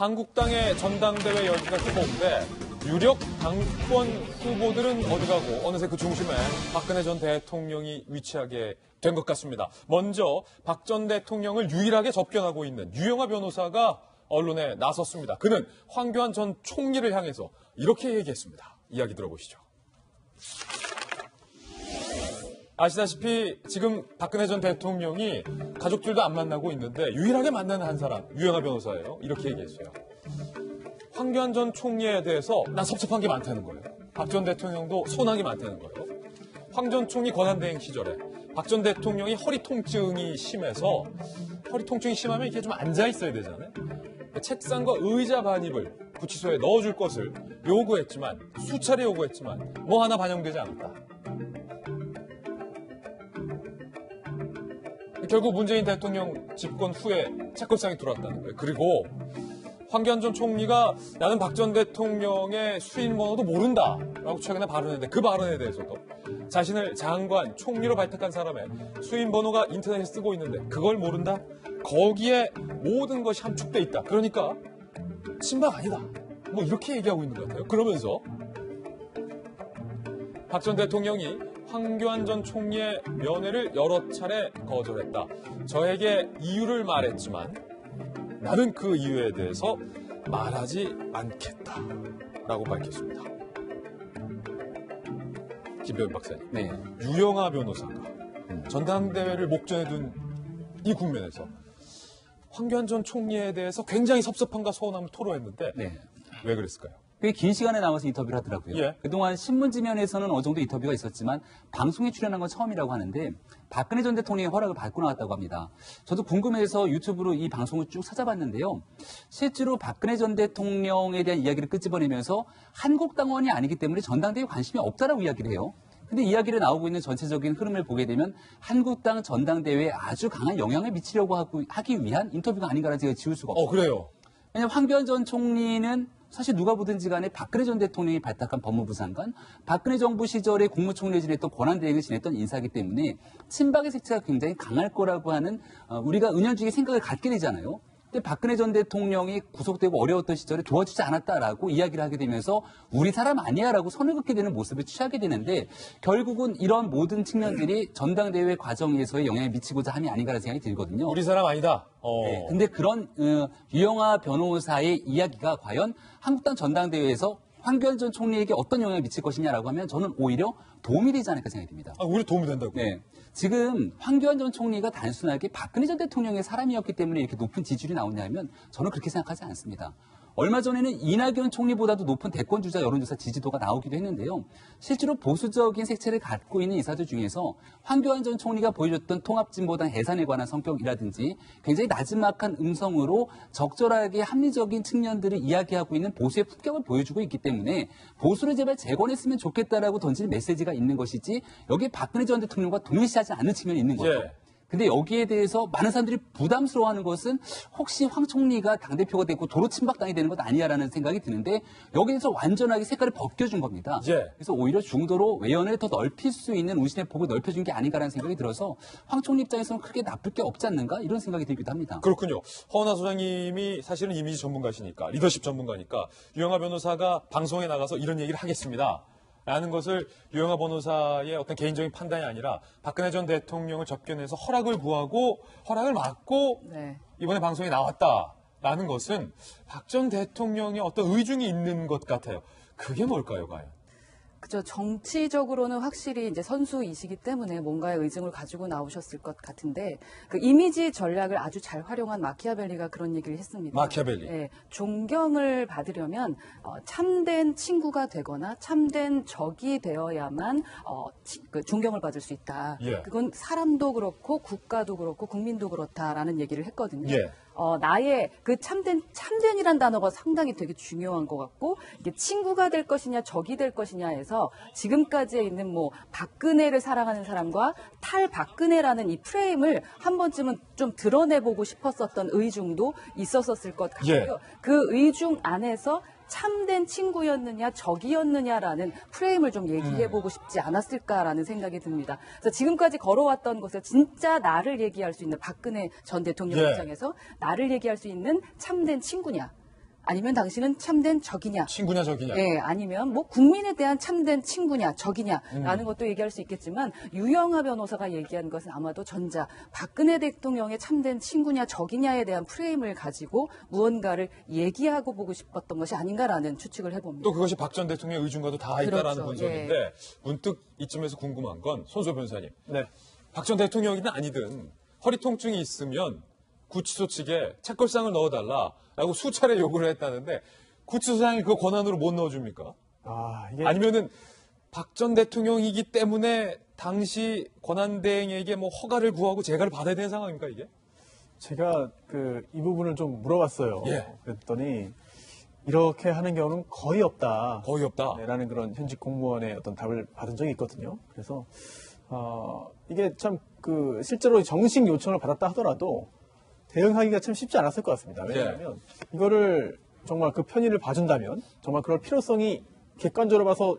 한국당의 전당대회 열기가 뜨거운데 유력 당권 후보들은 어디 가고 어느새 그 중심에 박근혜 전 대통령이 위치하게 된 것 같습니다. 먼저 박 전 대통령을 유일하게 접견하고 있는 유영하 변호사가 언론에 나섰습니다. 그는 황교안 전 총리를 향해서 이렇게 얘기했습니다. 이야기 들어보시죠. 아시다시피 지금 박근혜 전 대통령이 가족들도 안 만나고 있는데 유일하게 만나는 한 사람, 유영하 변호사예요. 이렇게 얘기했어요. 황교안 전 총리에 대해서 난 섭섭한 게 많다는 거예요. 박 전 대통령도 손한이 많다는 거예요. 황 전 총리 권한대행 시절에 박 전 대통령이 허리 통증이 심해서 허리 통증이 심하면 이렇게 좀 앉아 있어야 되잖아요. 책상과 의자 반입을 구치소에 넣어줄 것을 요구했지만 수차례 요구했지만 뭐 하나 반영되지 않았다. 결국 문재인 대통령 집권 후에 채권상이 들어왔다는 거예요. 그리고 황교안 전 총리가 나는 박 전 대통령의 수인 번호도 모른다라고 최근에 발언했는데 그 발언에 대해서도 자신을 장관, 총리로 발탁한 사람의 수인 번호가 인터넷에 쓰고 있는데 그걸 모른다? 거기에 모든 것이 함축돼 있다. 그러니까 친박 아니다. 뭐 이렇게 얘기하고 있는 것 같아요. 그러면서 박 전 대통령이 황교안 전 총리의 면회를 여러 차례 거절했다. 저에게 이유를 말했지만 나는 그 이유에 대해서 말하지 않겠다라고 밝혔습니다. 김병현 박사님, 네. 유영하 변호사가 전당대회를 목전에 둔 이 국면에서 황교안 전 총리에 대해서 굉장히 섭섭함과 서운함을 토로했는데 네. 왜 그랬을까요? 꽤 긴 시간에 나와서 인터뷰를 하더라고요. 예. 그동안 신문지면에서는 어느 정도 인터뷰가 있었지만 방송에 출연한 건 처음이라고 하는데 박근혜 전 대통령의 허락을 받고 나왔다고 합니다. 저도 궁금해서 유튜브로 이 방송을 쭉 찾아봤는데요. 실제로 박근혜 전 대통령에 대한 이야기를 끄집어내면서 한국당원이 아니기 때문에 전당대회에 관심이 없다라고 이야기를 해요. 근데 이야기를 나오고 있는 전체적인 흐름을 보게 되면 한국당 전당대회에 아주 강한 영향을 미치려고 하기 위한 인터뷰가 아닌가라는 생각이 지울 수가 없어요. 그래요. 왜냐하면 황교안 전 총리는 사실 누가 보든지 간에 박근혜 전 대통령이 발탁한 법무부 장관, 박근혜 정부 시절에 국무총리를 지냈던 권한대행을 지냈던 인사이기 때문에 친박의 색채가 굉장히 강할 거라고 하는 우리가 은연중에 생각을 갖게 되잖아요. 근데 박근혜 전 대통령이 구속되고 어려웠던 시절에 도와주지 않았다라고 이야기를 하게 되면서 우리 사람 아니야라고 선을 긋게 되는 모습을 취하게 되는데 결국은 이런 모든 측면들이 전당대회 과정에서의 영향을 미치고자 함이 아닌가라는 생각이 들거든요. 우리 사람 아니다. 네, 근데 그런 유영하 변호사의 이야기가 과연 한국당 전당대회에서 황교안 전 총리에게 어떤 영향을 미칠 것이냐라고 하면 저는 오히려 도움이 되지 않을까 생각이 듭니다. 오히려 도움이 된다고요? 네. 지금 황교안 전 총리가 단순하게 박근혜 전 대통령의 사람이었기 때문에 이렇게 높은 지지율이 나오냐면 저는 그렇게 생각하지 않습니다. 얼마 전에는 이낙연 총리보다도 높은 대권주자 여론조사 지지도가 나오기도 했는데요. 실제로 보수적인 색채를 갖고 있는 인사들 중에서 황교안 전 총리가 보여줬던 통합진보당 해산에 관한 성격이라든지 굉장히 나지막한 음성으로 적절하게 합리적인 측면들을 이야기하고 있는 보수의 품격을 보여주고 있기 때문에 보수를 제발 재건했으면 좋겠다라고 던지는 메시지가 있는 것이지 여기에 박근혜 전 대통령과 동일시하지 않는 측면이 있는 거죠. 예. 근데 여기에 대해서 많은 사람들이 부담스러워하는 것은 혹시 황 총리가 당대표가 되고 도로 친박당이 되는 것 아니냐라는 생각이 드는데 여기에서 완전하게 색깔을 벗겨준 겁니다. 예. 그래서 오히려 중도로 외연을 더 넓힐 수 있는 운신의 폭을 넓혀준 게 아닌가라는 생각이 들어서 황 총리 입장에서는 크게 나쁠 게 없지 않는가 이런 생각이 들기도 합니다. 그렇군요. 허은하 소장님이 사실은 이미지 전문가시니까 리더십 전문가니까 유영하 변호사가 방송에 나가서 이런 얘기를 하겠습니다. 라는 것을 유영하 변호사의 어떤 개인적인 판단이 아니라 박근혜 전 대통령을 접견해서 허락을 구하고 허락을 받고 네. 이번에 방송에 나왔다라는 것은 박 전 대통령의 어떤 의중이 있는 것 같아요. 그게 뭘까요, 과연? 그죠. 정치적으로는 확실히 이제 선수이시기 때문에 뭔가의 의중을 가지고 나오셨을 것 같은데 그 이미지 전략을 아주 잘 활용한 마키아벨리가 그런 얘기를 했습니다. 마키아벨리. 예, 존경을 받으려면 참된 친구가 되거나 참된 적이 되어야만 그 존경을 받을 수 있다. 예. 그건 사람도 그렇고 국가도 그렇고 국민도 그렇다라는 얘기를 했거든요. 예. 나의 그 참된이란 단어가 상당히 되게 중요한 것 같고, 이게 친구가 될 것이냐, 적이 될 것이냐에서 지금까지에 있는 뭐, 박근혜를 사랑하는 사람과 탈박근혜라는 이 프레임을 한 번쯤은 좀 드러내보고 싶었었던 의중도 있었을 것 같고요. 예. 그 의중 안에서 참된 친구였느냐 적이었느냐라는 프레임을 좀 얘기해보고 싶지 않았을까라는 생각이 듭니다. 그래서 지금까지 걸어왔던 것에 진짜 나를 얘기할 수 있는 박근혜 전 대통령 예. 입장에서 나를 얘기할 수 있는 참된 친구냐 아니면 당신은 참된 적이냐. 친구냐 적이냐. 예, 아니면 뭐 국민에 대한 참된 친구냐 적이냐라는 것도 얘기할 수 있겠지만 유영하 변호사가 얘기한 것은 아마도 전자 박근혜 대통령의 참된 친구냐 적이냐에 대한 프레임을 가지고 무언가를 얘기하고 보고 싶었던 것이 아닌가라는 추측을 해봅니다. 또 그것이 박 전 대통령의 의중과도 다 있다라는 그렇죠. 분석인데 문득 이쯤에서 궁금한 건 손소 변호사님. 네. 박 전 대통령이든 아니든 허리 통증이 있으면 구치소 측에 책걸상을 넣어달라라고 수차례 요구를 했다는데 구치소장이 그 권한으로 못 넣어줍니까? 이게 아니면은 박 전 대통령이기 때문에 당시 권한대행에게 뭐 허가를 구하고 재가를 받아야 되는 상황입니까 이게? 제가 이 부분을 좀 물어봤어요. 예. 그랬더니 이렇게 하는 경우는 거의 없다. 거의 없다. 라는 그런 현직 공무원의 어떤 답을 받은 적이 있거든요. 그래서 이게 참 실제로 정식 요청을 받았다 하더라도 대응하기가 참 쉽지 않았을 것 같습니다. 왜냐하면 이거를 정말 그 편의를 봐준다면 정말 그럴 필요성이 객관적으로 봐서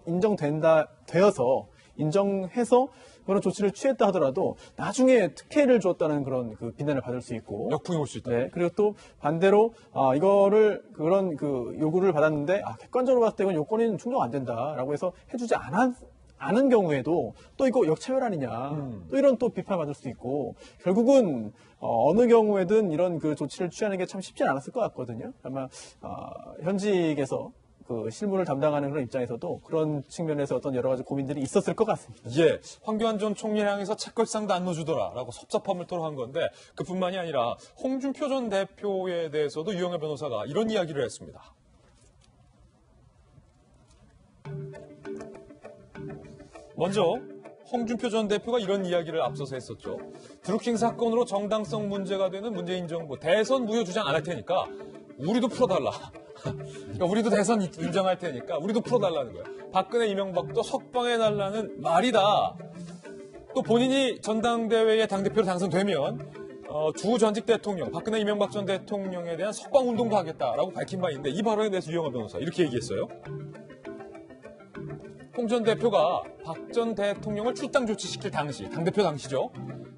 되어서 인정해서 그런 조치를 취했다 하더라도 나중에 특혜를 줬다는 그런 비난을 받을 수 있고 역풍이 올 수 있다. 네, 그리고 또 반대로 이거를 그런 요구를 받았는데 객관적으로 봤을 때 이건 요건이 충족 안 된다라고 해서 해주지 않은 경우에도 또 이거 역차별 아니냐 또 이런 또 비판받을 수도 있고 결국은 어느 경우에든 이런 조치를 취하는 게 참 쉽지 않았을 것 같거든요. 아마 현직에서 실무를 담당하는 그런 입장에서도 그런 측면에서 어떤 여러 가지 고민들이 있었을 것 같습니다. 예, 황교안 전 총리를 향해서 책걸상도 안 넣어주더라라고 섭섭함을 토로한 건데 그뿐만이 아니라 홍준표 전 대표에 대해서도 유영하 변호사가 이런 이야기를 했습니다. 먼저 홍준표 전 대표가 이런 이야기를 앞서서 했었죠. 드루킹 사건으로 정당성 문제가 되는 문재인 정부 대선 무효 주장 안 할 테니까 우리도 풀어달라. 그러니까 우리도 대선 인정할 테니까 우리도 풀어달라는 거예요. 박근혜 이명박도 석방해달라는 말이다. 또 본인이 전당대회에 당대표로 당선되면 두 전직 대통령 박근혜 이명박 전 대통령에 대한 석방운동도 하겠다라고 밝힌 바 있는데 이 발언에 대해서 유영하 변호사 이렇게 얘기했어요. 홍 전 대표가 박 전 대통령을 출당 조치시킬 당시, 당대표 당시죠.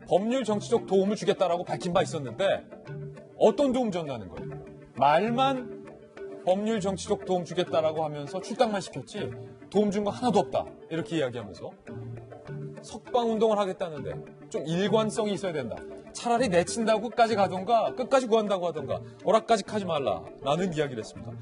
법률 정치적 도움을 주겠다라고 밝힌 바 있었는데 어떤 도움 줬다는 거예요? 말만 법률 정치적 도움 주겠다라고 하면서 출당만 시켰지 도움 준 거 하나도 없다. 이렇게 이야기하면서 석방운동을 하겠다는데 좀 일관성이 있어야 된다. 차라리 내친다고 끝까지 가던가 끝까지 구한다고 하던가 허락까지 하지 말라라는 이야기를 했습니다.